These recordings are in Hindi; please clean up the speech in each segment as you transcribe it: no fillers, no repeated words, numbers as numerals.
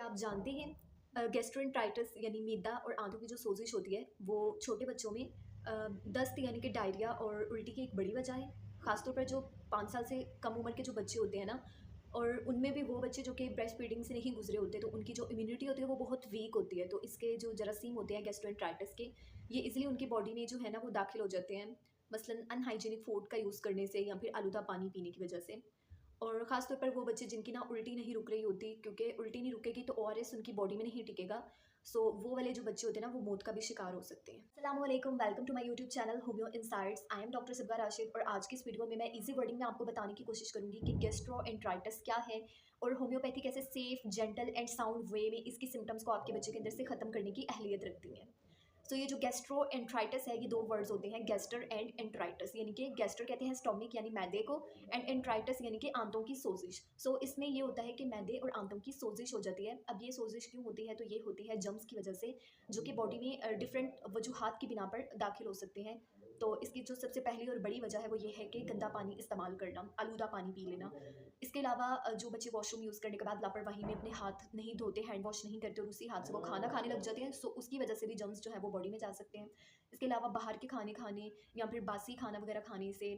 आप जानते हैं गैस्ट्रोएंटेराइटिस यानी मैदा और आंतों की जो सोजिश होती है वो छोटे बच्चों में दस्त यानी कि डायरिया और उल्टी की एक बड़ी वजह है। ख़ासतौर पर जो 5 साल से कम उम्र के जो बच्चे होते हैं ना, और उनमें भी वो बच्चे जो कि ब्रेस्ट फीडिंग से नहीं गुजरे होते, तो उनकी जो इम्यूनिटी होती है वो बहुत वीक होती है। तो इसके जो जरासीम होते हैं गैस्ट्रोएंटेराइटिस के, ये इजीली उनकी बॉडी में जो है ना वो दाखिल हो जाते हैं, मसलन अनहाइजीनिक फूड का यूज़ करने से या फिर आलूदा पानी पीने की वजह से। और ख़ास तौर पर वो बच्चे जिनकी ना उल्टी नहीं रुक रही होती, क्योंकि उल्टी नहीं रुकेगी तो ओआरएस उनकी बॉडी में नहीं टिकेगा। सो वो वाले जो बच्चे होते हैं ना वो मौत का भी शिकार हो सकते हैं। अस्सलाम वालेकुम, welcome to my YouTube channel Homeo Insights. I am doctor Sibgha Rashid और आज की इस वीडियो में मैं इजी वर्डिंग में आपको बताने की कोशिश करूंगी कि गैस्ट्रोएंटेराइटिस क्या है और होम्योपैथी कैसे सेफ, जेंटल एंड साउंड वे में इसकी सिम्टम्स को आपके बच्चे के अंदर से ख़त्म करने की अहलियत रखती हैं। सो ये जो गैस्ट्रोएंटेराइटिस है, ये दो वर्ड्स होते हैं, गैस्टर एंड एंटेराइटिस। यानी कि गैस्टर कहते हैं स्टोमिक यानी मैदे को, एंड एंटेराइटिस यानी कि आंतों की सोजिश। सो इसमें ये होता है कि मैदे और आंतों की सोजिश हो जाती है। अब ये सोजिश क्यों होती है? तो ये होती है जर्म्स की वजह से, जो कि बॉडी में डिफरेंट वजूहात की बिना पर दाखिल हो सकते हैं। तो इसकी जो सबसे पहली और बड़ी वजह है वो ये है कि गंदा पानी इस्तेमाल करना, आलूदा पानी पी लेना। इसके अलावा जो बच्चे वॉशरूम यूज़ करने के बाद लापरवाही में अपने हाथ नहीं धोते, हैंड वॉश नहीं करते और उसी हाथ से वो खाना खाने लग जाते हैं, सो उसकी वजह से भी जर्म्स जो है वो बॉडी में जा सकते हैं। इसके अलावा बाहर के खाने खाने या फिर बासी खाना वगैरह खाने से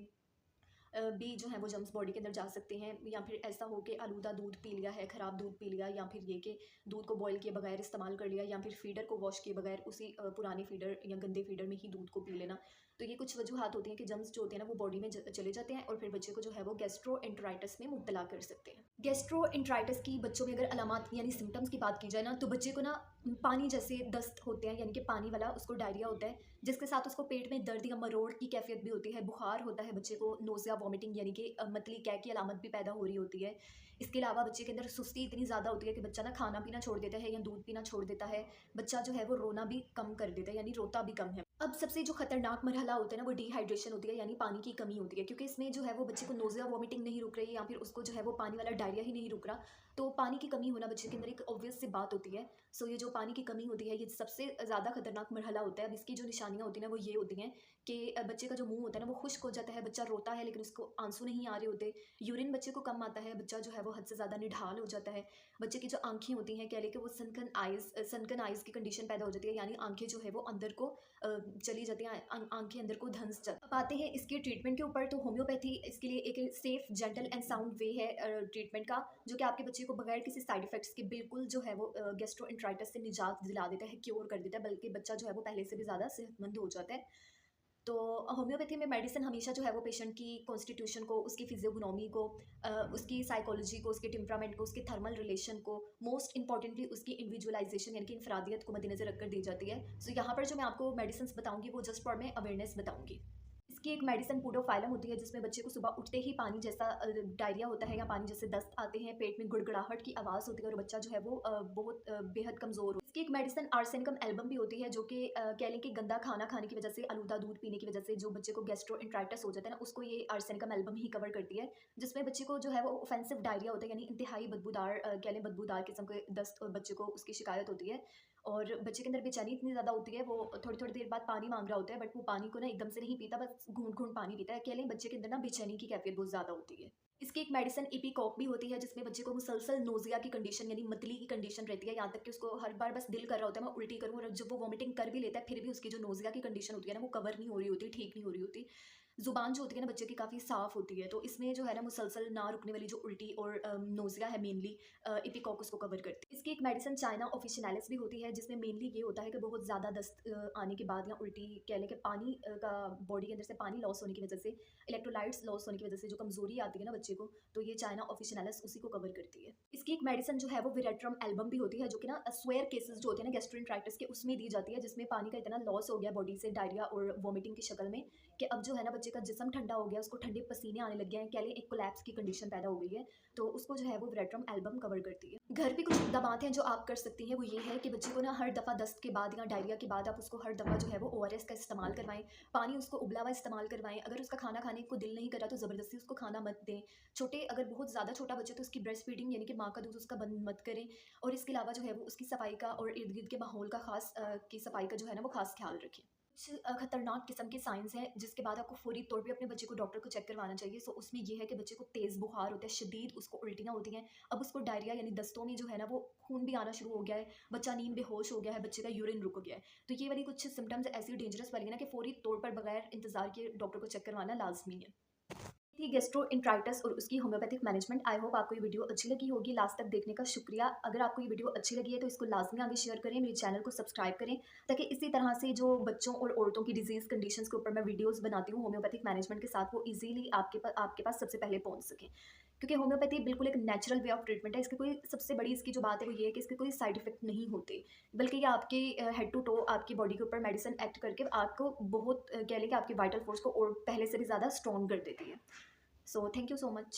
भी जो है वो जर्म्स बॉडी के अंदर जा सकते हैं। या फिर ऐसा हो कि आलूदा दूध पी लिया है, ख़राब दूध पी लिया, या फिर ये कि दूध को बॉयल किए बगैर इस्तेमाल कर लिया, या फिर फीडर को वॉश किए बगैर उसी पुराने फीडर या गंदे फीडर में ही दूध को पी लेना। तो ये कुछ वजूहात होती हैं कि जर्म्स जो होते हैं ना वो बॉडी में चले जाते हैं और फिर बच्चे को जो है वो गैस्ट्रोएंटेराइटिस में मुब्तला कर सकते हैं। गैस्ट्रोएंटेराइटिस की बच्चों में अगर अलामात यानी सिम्टम्स की बात की जाए ना, तो बच्चे को ना पानी जैसे दस्त होते हैं, यानी कि पानी वाला उसको डायरिया होता है, जिसके साथ उसको पेट में दर्द या मरोड़ की कैफियत भी होती है, बुखार होता है, बच्चे को नोज़िया, वॉमिटिंग यानी कि मतली कै की अलामत भी पैदा हो रही होती है। इसके अलावा बच्चे के अंदर सुस्ती इतनी ज़्यादा होती है कि बच्चा ना खाना पीना छोड़ देता है या दूध पीना छोड़ देता है। बच्चा जो है वो रोना भी कम कर देता है, यानी रोता भी कम है। अब सबसे जो खतरनाक मरहला होता है ना वो डिहाइड्रेशन होती है, यानी पानी की कमी होती है, क्योंकि इसमें जो है वो बच्चे को नोज़िया, वॉमिटिंग नहीं रुक रही, या फिर उसको जो है वो पानी वाला डायरिया ही नहीं रुक रहा। तो पानी की कमी होना बच्चे के अंदर एक ऑब्वियस सी बात होती है। सो ये जो पानी की कमी होती है ये सबसे ज़्यादा खतरनाक मरहला होता है। अब इसकी जो निशानियाँ होती हैं ना वो ये होती हैं कि बच्चे का जो मुँह होता है ना वो खुश्क हो जाता है, बच्चा रोता है लेकिन उसको आंसू नहीं आ रहे होते, यूरिन बच्चे को कम आता है, बच्चा जो है वो हद से ज़्यादा निढाल हो जाता है। बच्चे की जो आँखें होती हैं, कह लें कि वो सनकन आइज़ की कंडीशन पैदा हो जाती है, यानी आँखें जो है वो अंदर को चली जाती हैं, आँखें अंदर को धंस जाती हैं। अब आते हैं इसके ट्रीटमेंट के ऊपर, तो होम्योपैथी इसके लिए एक सेफ, जेंटल एंड साउंड वे है ट्रीटमेंट का, जो कि आपके बच्चे को बगैर किसी साइड इफेक्ट्स के बिल्कुल जो है वो गैस्ट्रोएंटेराइटिस से निजात दिला देता है, क्योर कर देता है, बल्कि बच्चा जो है वो पहले से भी ज़्यादा सेहतमंद हो जाता है। तो होम्योपैथी में मेडिसिन हमेशा जो है वो पेशेंट की कॉन्स्टिट्यूशन को, उसकी फिजियोग्नोमी को, उसकी साइकोलॉजी को, उसके टेम्परामेंट को, उसके थर्मल रिलेशन को, मोस्ट इंपॉर्टेंटली उसकी इंडिविजुअलाइजेशन यानी कि इंफरादियत को मद्देनजर रखकर दी जाती है। सो यहाँ पर जो मैं आपको मेडिसिन बताऊंगी वो जस्ट फॉर मैं अवेयरनेस बताऊंगी। इसकी एक मेडिसिन पूडोफाइलम होती है, जिसमें बच्चे को सुबह उठते ही पानी जैसा डायरिया होता है या पानी जैसे दस्त आते हैं, पेट में गुड़गड़ाहट की आवाज़ होती है और बच्चा जो है वो बहुत बेहद कमज़ोर हो। इसकी एक मेडिसिन आर्सेनिकम एल्बम भी होती है, जो कि कह लें कि गंदा खाना खाने की वजह से, आलूदा दूध पीने की वजह से जो बच्चे को गैस्ट्रोएंटेराइटिस हो जाता है ना, उसको ये आर्सेनिकम एल्बम ही कवर करती है, जिसमें बच्चे को जो है वो ऑफेंसिव डायरिया होता है, यानी इंतहाई बदबूदार, कह लें बदबूदार किस्म के दस्त और बच्चे को उसकी शिकायत होती है। और बच्चे के अंदर बेचैनी इतनी ज़्यादा होती है, वो थोड़ी-थोड़ी देर बाद पानी माँग रहा होता है, बट वो पानी को ना एकदम से नहीं पीता, बस घूँट-घूँट पानी पीता है। कह लें बच्चे के अंदर ना बेचैनी की कैफ़ियत बहुत ज़्यादा होती है। इसकी एक मेडिसिन इपिकॉक भी होती है, जिसमें बच्चे को मुसलसल नोज़िया की कंडीशन यानी मतली की कंडीशन रहती है, यहाँ तक कि उसको हर बार बस दिल कर रहा होता है मैं उल्टी करूँ, और जब वो वॉमिटिंग कर भी लेता है फिर भी उसकी जो नोज़िया की कंडीशन होती है ना वो कवर नहीं हो रही होती, ठीक नहीं हो रही होती। ज़ुबान जो होती है ना बच्चे की काफ़ी साफ़ होती है, तो इसमें जो है ना मुसलसल ना रुकने वाली जो उल्टी और नोज़िया है मेनली इपिकॉक उसको कवर करती है। इसकी एक मेडिसिन चाइना ऑफिशिनालिस भी होती है, जिसमें मेनली ये होता है कि बहुत ज़्यादा दस्त आने के बाद या उल्टी, कह लें कि पानी का बॉडी के अंदर से पानी लॉस होने की वजह से, इलेक्ट्रोलाइट्स लॉस होने की वजह से जो कमज़ोरी आती है ना बच्चे को, तो ये चाइना ऑफिशिनालिस उसी को कवर करती है। इसकी एक मेडिसिन जो है वो विरेट्रम एल्बम भी होती है, जो कि ना स्वेयर केसेस जो होते हैं ना गैस्ट्रोएंटेराइटिस के, उसमें दी जाती है, जिसमें पानी का इतना लॉस हो गया बॉडी से डायरिया और वॉमिटिंग की शक्ल में कि अब जो है ना बच्चे का जिस्म ठंडा हो गया, उसको ठंडे पसीने आने लग गए हैं, कह लें एक कोलैप्स की कंडीशन पैदा हो गई है, तो उसको जो है वो विरेट्रम एल्बम कवर करती है। घर पे कुछ इक़दामात हैं जो आप कर सकती हैं, वो ये है कि बच्चे को ना हर दफ़ा दस्त के बाद या डायरिया के बाद आप उसको हर दफ़ा जो है वो ओआरएस का इस्तेमाल करवाएँ, पानी उसको उबला हुआ इस्तेमाल करवाएँ। अगर उसका खाना खाने को दिल नहीं कर रहा तो ज़बरदस्ती उसको खाना मत दें। छोटे अगर बहुत ज़्यादा छोटा बच्चा तो उसकी ब्रेस्ट फीडिंग यानी कि माँ का दूध उसका बंद मत करें, और इसके अलावा जो है वो उसकी सफाई का और इर्द-गिर्द के माहौल का ख़ास की सफाई का जो है ना वो ख़ास ख़्याल रखें। कुछ खतरनाक किस्म के साइंस हैं जिसके बाद आपको फ़ौरी तौर पे अपने बच्चे को डॉक्टर को चेक करवाना चाहिए। सो उसमें ये है कि बच्चे को तेज़ बुखार होता है, शदीद उसको उल्टियाँ होती हैं। अब उसको डायरिया यानी दस्तों में जो है ना वो खून भी आना शुरू हो गया है, बच्चा नींद बेहोश हो गया है, बच्चे का यूरिन रुक गया है। तो ये वाली कुछ सिम्पटम्स ऐसी डेंजरस वाली है ना कि फ़ौरी तौर पर बगैर इंतज़ार किए डॉक्टर को चेक करवाना लाज़मी है। थी गैस्ट्रोएंटराइटिस और उसकी होम्योपैथिक मैनेजमेंट। आई होप आपको ये वीडियो अच्छी लगी होगी। लास्ट तक देखने का शुक्रिया। अगर आपको ये वीडियो अच्छी लगी है तो इसको लाजमी आगे शेयर करें, मेरे चैनल को सब्सक्राइब करें, ताकि इसी तरह से जो बच्चों और औरतों की डिजीज़ कंडीशंस के ऊपर मैं वीडियोस बनाती हूँ होम्योपैथिक मैनेजमेंट के साथ, वो इजीली आपके पास सबसे पहले पहुँच सकें। क्योंकि होम्योपैथी बिल्कुल एक नेचुरल वे ऑफ ट्रीटमेंट है। इसकी कोई सबसे बड़ी इसकी जो बात है वो ये है कि इसके कोई साइड इफेक्ट नहीं होते, बल्कि ये आपके हेड टू टो आपकी बॉडी के ऊपर मेडिसिन एक्ट करके आपको बहुत कह लें कि आपकी वाइटल फोर्स को और पहले से भी ज़्यादा स्ट्रॉन्ग कर देती है। So thank you so much.